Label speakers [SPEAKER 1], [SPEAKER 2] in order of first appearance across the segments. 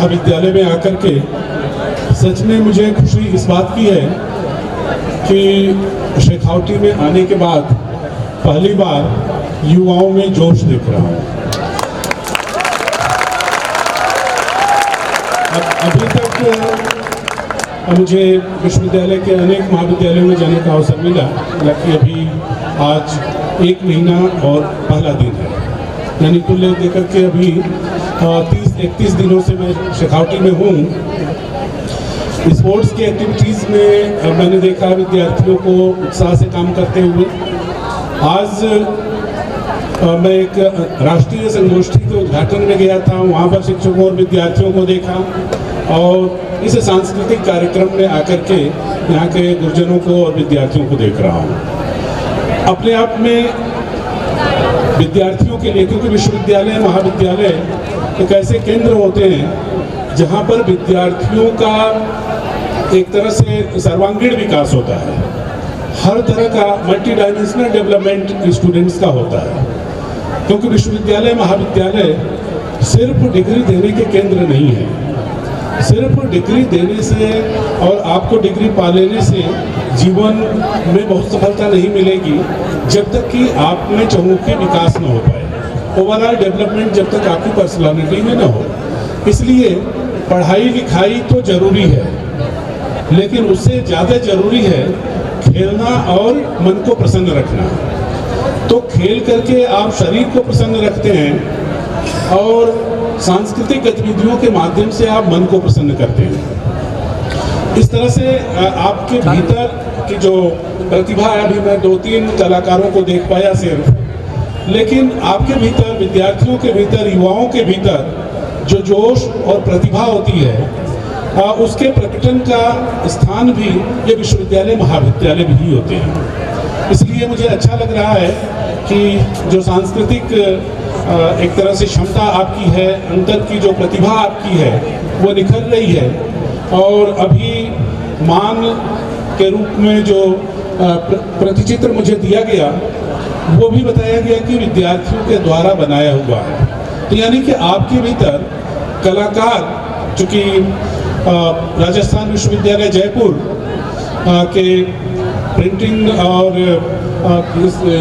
[SPEAKER 1] महाविद्यालय में आकर के सच में मुझे खुशी इस बात की है कि शेखावटी में आने के बाद पहली बार युवाओं में जोश देख रहा हूँ। अभी तक मुझे विश्वविद्यालय के अनेक महाविद्यालयों में जाने का अवसर मिला, हालांकि अभी आज 1 महीना और पहला दिन है, यानी कुल लेकर के अभी 30-31 दिनों से मैं शेखावटी में हूँ। स्पोर्ट्स की एक्टिविटीज़ में मैंने देखा विद्यार्थियों को उत्साह से काम करते हुए। आज मैं एक राष्ट्रीय संगोष्ठी के उद्घाटन में गया था, वहाँ पर शिक्षकों और विद्यार्थियों को देखा और इस सांस्कृतिक कार्यक्रम में आकर के यहाँ के गुरुजनों को और विद्यार्थियों को देख रहा हूँ। अपने आप में विद्यार्थियों के लिए, क्योंकि विश्वविद्यालय महाविद्यालय एक ऐसे केंद्र होते हैं जहाँ पर विद्यार्थियों का एक तरह से सर्वांगीण विकास होता है, हर तरह का मल्टी डायमेंशनल डेवलपमेंट स्टूडेंट्स का होता है। क्योंकि विश्वविद्यालय महाविद्यालय सिर्फ डिग्री देने के केंद्र नहीं है। सिर्फ डिग्री देने से और आपको डिग्री पा लेने से जीवन में बहुत सफलता नहीं मिलेगी जब तक कि आप में चहुमुखी विकास न हो पाए, ओवरऑल डेवलपमेंट जब तक आपकी पर्सनालिटी में न हो। इसलिए पढ़ाई लिखाई तो जरूरी है, लेकिन उससे ज़्यादा जरूरी है खेलना और मन को प्रसन्न रखना। तो खेल करके आप शरीर को प्रसन्न रखते हैं और सांस्कृतिक गतिविधियों के माध्यम से आप मन को प्रसन्न करते हैं। इस तरह से आपके भीतर की जो प्रतिभा है, अभी मैं 2-3 कलाकारों को देख पाया सिर्फ, लेकिन आपके भीतर, विद्यार्थियों के भीतर, युवाओं के भीतर जो जोश और प्रतिभा होती है, उसके प्रकटन का स्थान भी ये विश्वविद्यालय महाविद्यालय भी होते हैं। इसलिए मुझे अच्छा लग रहा है कि जो सांस्कृतिक एक तरह से क्षमता आपकी है, अंदर की जो प्रतिभा आपकी है वो निखर रही है। और अभी मान के रूप में जो प्रतिचित्र मुझे दिया गया वो भी बताया गया कि विद्यार्थियों के द्वारा बनाया हुआ है। तो यानी कि आपके भीतर कलाकार, चूँकि राजस्थान विश्वविद्यालय जयपुर के प्रिंटिंग और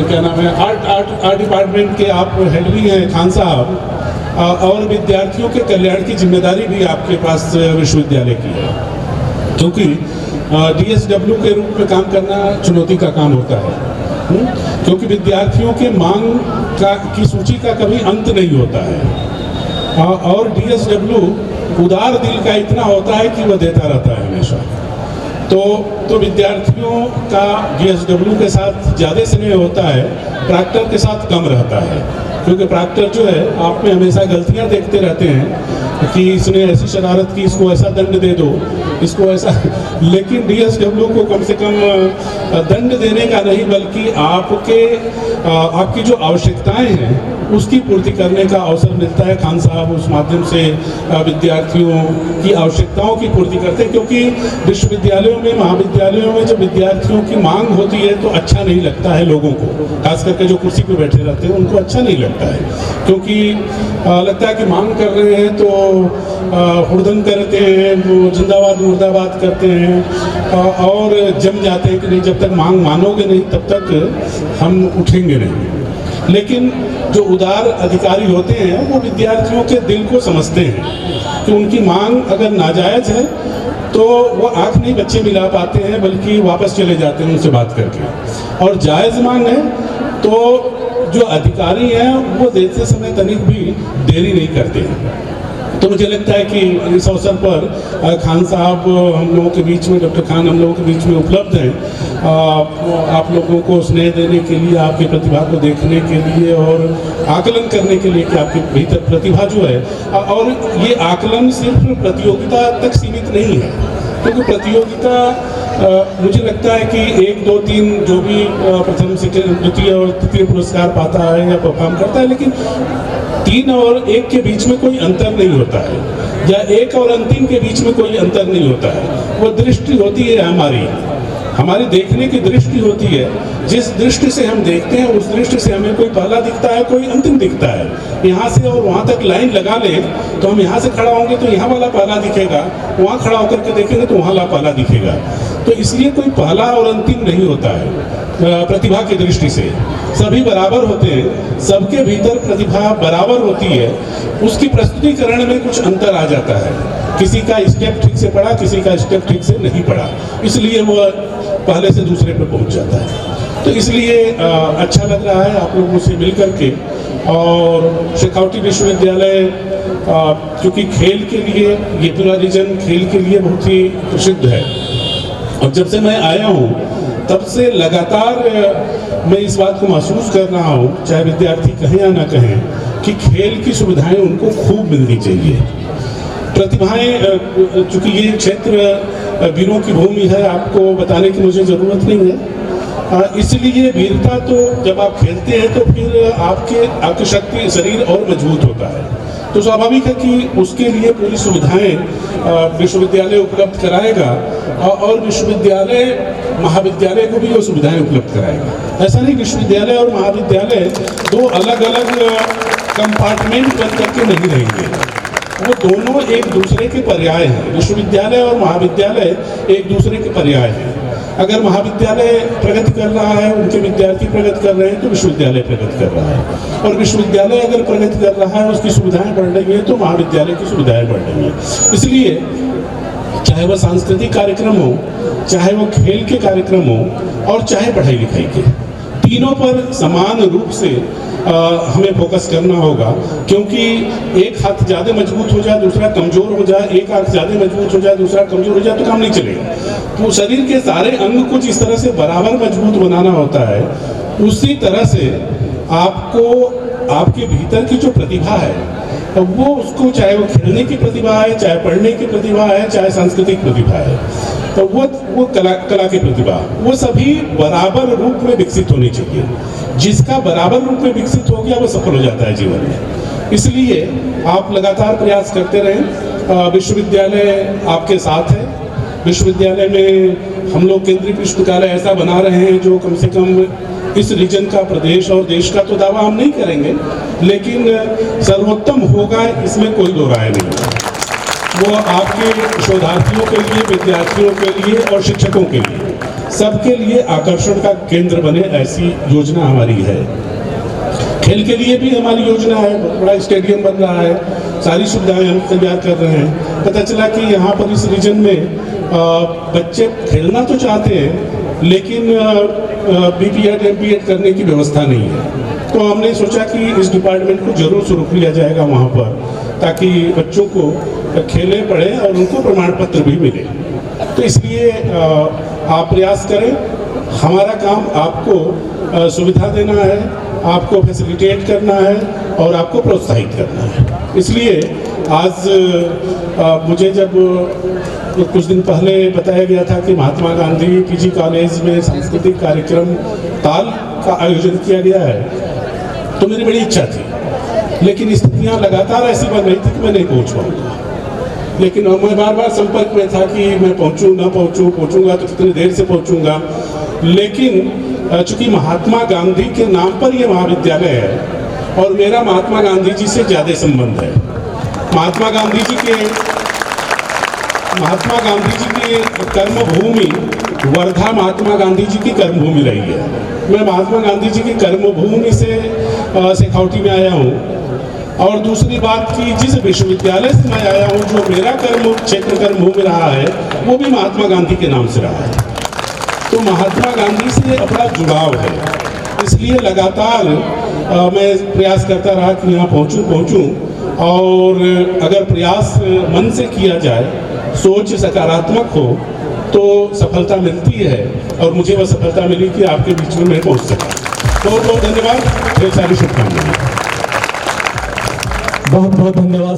[SPEAKER 1] क्या नाम है आर्ट डिपार्टमेंट के आप हेड भी हैं खान साहब, और विद्यार्थियों के कल्याण की जिम्मेदारी भी आपके पास विश्वविद्यालय की है। क्योंकि DSW के रूप में काम करना चुनौती का काम होता है, क्योंकि विद्यार्थियों के मांग की सूची का कभी अंत नहीं होता है। और DSW उदार दिल का इतना होता है कि वह देता रहता है हमेशा। तो विद्यार्थियों का DSW के साथ ज़्यादा स्नेह होता है, प्रॉक्टर के साथ कम रहता है। क्योंकि प्रॉक्टर जो है आप में हमेशा गलतियां देखते रहते हैं कि इसने ऐसी शरारत की, इसको ऐसा दंड दे दो, इसको ऐसा। लेकिन DSW को कम से कम दंड देने का नहीं, बल्कि आपकी जो आवश्यकताएं हैं उसकी पूर्ति करने का अवसर मिलता है। खान साहब उस माध्यम से विद्यार्थियों की आवश्यकताओं की पूर्ति करते हैं। क्योंकि विश्वविद्यालयों में, महाविद्यालयों में जब विद्यार्थियों की मांग होती है तो अच्छा नहीं लगता है लोगों को, खास करके जो कुर्सी पे बैठे रहते हैं उनको अच्छा नहीं लगता है। क्योंकि लगता है कि मांग कर रहे हैं तो हुड़दंग करते हैं, वो जिंदाबाद मुर्दाबाद करते हैं और जम जाते हैं कि नहीं, जब तक मांग मानोगे नहीं तब तक हम उठेंगे नहीं। लेकिन जो उदार अधिकारी होते हैं वो विद्यार्थियों के दिल को समझते हैं कि उनकी मांग अगर नाजायज है तो वो आंख नहीं बच्चे मिला पाते हैं, बल्कि वापस चले जाते हैं उनसे बात करके। और जायज़ मांग है तो जो अधिकारी हैं वो देते समय तनिक भी देरी नहीं करते हैं। तो मुझे लगता है कि इस अवसर पर खान साहब हम लोगों के बीच में, डॉक्टर खान हम लोगों के बीच में उपलब्ध हैं आप लोगों को स्नेह देने के लिए, आपकी प्रतिभा को देखने के लिए और आकलन करने के लिए कि आपके भीतर प्रतिभा जो है। और ये आकलन सिर्फ प्रतियोगिता तक सीमित नहीं है, क्योंकि प्रतियोगिता मुझे लगता है कि 1, 2, 3 जो भी प्रथम, द्वितीय और तृतीय पुरस्कार पाता है या परफॉर्म करता है, लेकिन 3 और 1 के बीच में कोई अंतर नहीं होता है, या 1 और अंतिम के बीच में कोई अंतर नहीं होता है। वो दृष्टि होती है हमारी हमारी देखने की दृष्टि होती है। जिस दृष्टि से हम देखते हैं उस दृष्टि से हमें कोई पहला दिखता है, कोई अंतिम दिखता है। यहाँ से और वहाँ तक लाइन लगा लें तो हम यहाँ से खड़ा होंगे तो यहाँ वाला पहला दिखेगा, वहाँ खड़ा होकर के देखेंगे तो वहाँ वाला पहला दिखेगा। तो इसलिए कोई पहला और अंतिम नहीं होता है। प्रतिभा की दृष्टि से सभी बराबर होते हैं, सबके भीतर प्रतिभा बराबर होती है। उसकी प्रस्तुतिकरण में कुछ अंतर आ जाता है, किसी का स्टेप ठीक से पड़ा, किसी का स्टेप ठीक से नहीं पड़ा, इसलिए वो पहले से दूसरे पे पहुंच जाता है। तो इसलिए अच्छा लग रहा है आप लोगों से मिल करके। और शेखावटी विश्वविद्यालय क्योंकि खेल के लिए, ये पूरा रीजन खेल के लिए बहुत ही प्रसिद्ध है। और जब से मैं आया हूँ तब से लगातार मैं इस बात को महसूस कर रहा हूँ, चाहे विद्यार्थी कहें या ना कहें, कि खेल की सुविधाएं उनको खूब मिलनी चाहिए। प्रतिभाएं, चूंकि ये क्षेत्र वीरों की भूमि है, आपको बताने की मुझे ज़रूरत नहीं है, इसलिए वीरता तो जब आप खेलते हैं तो फिर आपकी शक्ति, शरीर और मजबूत होता है। तो स्वाभाविक है कि उसके लिए पूरी सुविधाएं विश्वविद्यालय उपलब्ध कराएगा और विश्वविद्यालय महाविद्यालय को भी वो सुविधाएं उपलब्ध कराएगा। ऐसा नहीं विश्वविद्यालय और महाविद्यालय दो अलग अलग कंपार्टमेंट बन करके नहीं रहेंगे, वो दोनों एक दूसरे के पर्याय हैं। विश्वविद्यालय और महाविद्यालय एक दूसरे के पर्याय हैं। अगर महाविद्यालय प्रगति कर रहा है, उनके विद्यार्थी प्रगति कर रहे हैं, तो विश्वविद्यालय प्रगति कर रहा है। और विश्वविद्यालय अगर प्रगति कर रहा है, उसकी सुविधाएं बढ़ रही है, तो महाविद्यालय की सुविधाएं बढ़ रही है। इसलिए चाहे वह सांस्कृतिक कार्यक्रम हो, चाहे वो खेल के कार्यक्रम हो, और चाहे पढ़ाई लिखाई के, तीनों पर समान रूप से हमें फोकस करना होगा। क्योंकि एक हाथ ज़्यादा मजबूत हो जाए, दूसरा कमज़ोर हो जाए, एक हाथ ज़्यादा मजबूत हो जाए, दूसरा कमज़ोर हो जाए, तो काम नहीं चलेगा। तो शरीर के सारे अंग को जिस तरह से बराबर मजबूत बनाना होता है, उसी तरह से आपको आपके भीतर की जो प्रतिभा है, वो उसको, चाहे वो खेलने की प्रतिभा है, चाहे पढ़ने की प्रतिभा है, चाहे सांस्कृतिक प्रतिभा है, तो वो कला की प्रतिभा, वो सभी बराबर रूप में विकसित होनी चाहिए। जिसका बराबर रूप में विकसित हो गया वो सफल हो जाता है जीवन में। इसलिए आप लगातार प्रयास करते रहें। विश्वविद्यालय आपके साथ है। विश्वविद्यालय में हम लोग केंद्रीय पुस्तकालय ऐसा बना रहे हैं जो कम से कम इस रीजन का, प्रदेश और देश का तो दावा हम नहीं करेंगे, लेकिन सर्वोत्तम होगा, इसमें कोई दो राय नहीं। वो आपके शोधार्थियों के लिए, विद्यार्थियों के लिए और शिक्षकों के लिए, सबके लिए आकर्षण का केंद्र बने, ऐसी योजना हमारी है। खेल के लिए भी हमारी योजना है, बहुत बड़ा स्टेडियम बन रहा है, सारी सुविधाएं हम तैयार कर रहे हैं। पता चला कि यहाँ पर इस रीजन में बच्चे खेलना तो चाहते हैं, लेकिन BPEd MPEd करने की व्यवस्था नहीं है। तो हमने सोचा कि इस डिपार्टमेंट को जरूर शुरू किया जाएगा वहाँ पर, ताकि बच्चों को खेले, पढ़े और उनको प्रमाण पत्र भी मिले। तो इसलिए आप प्रयास करें। हमारा काम आपको सुविधा देना है, आपको फैसिलिटेट करना है और आपको प्रोत्साहित करना है। इसलिए आज मुझे जब कुछ दिन पहले बताया गया था कि महात्मा गांधी PG कॉलेज में सांस्कृतिक कार्यक्रम ताल का आयोजन किया गया है, तो मेरी बड़ी इच्छा थी, लेकिन स्थितियाँ लगातार ऐसी बन रही थी कि मैं नहीं पहुँच पाऊँगा। लेकिन मैं बार बार संपर्क में था कि मैं पहुँचूँ ना पहुँचूँ, पहुँचूँगा तो कितनी देर से पहुँचूँगा। लेकिन चूँकि महात्मा गांधी के नाम पर यह महाविद्यालय है और मेरा महात्मा गांधी जी से ज़्यादा संबंध है। महात्मा गांधी जी की कर्मभूमि वर्धा महात्मा गांधी जी की कर्मभूमि रही है। मैं महात्मा गांधी जी की कर्मभूमि से शेखावटी में आया हूँ। और दूसरी बात कि जिस विश्वविद्यालय से मैं आया हूँ, जो मेरा कर्म क्षेत्र कर्मभूमि रहा है, वो भी महात्मा गांधी के नाम से रहा है। तो महात्मा गांधी से अपना जुड़ाव है, इसलिए लगातार मैं प्रयास करता रहा कि यहाँ पहुँचूँ। और अगर प्रयास मन से किया जाए, सोच सकारात्मक हो, तो सफलता मिलती है। और मुझे वह सफलता मिली कि आपके बीच में मैं पहुँच सका। बहुत बहुत धन्यवाद, ढेर सारी शुभकामनाएं।
[SPEAKER 2] बहुत बहुत धन्यवाद।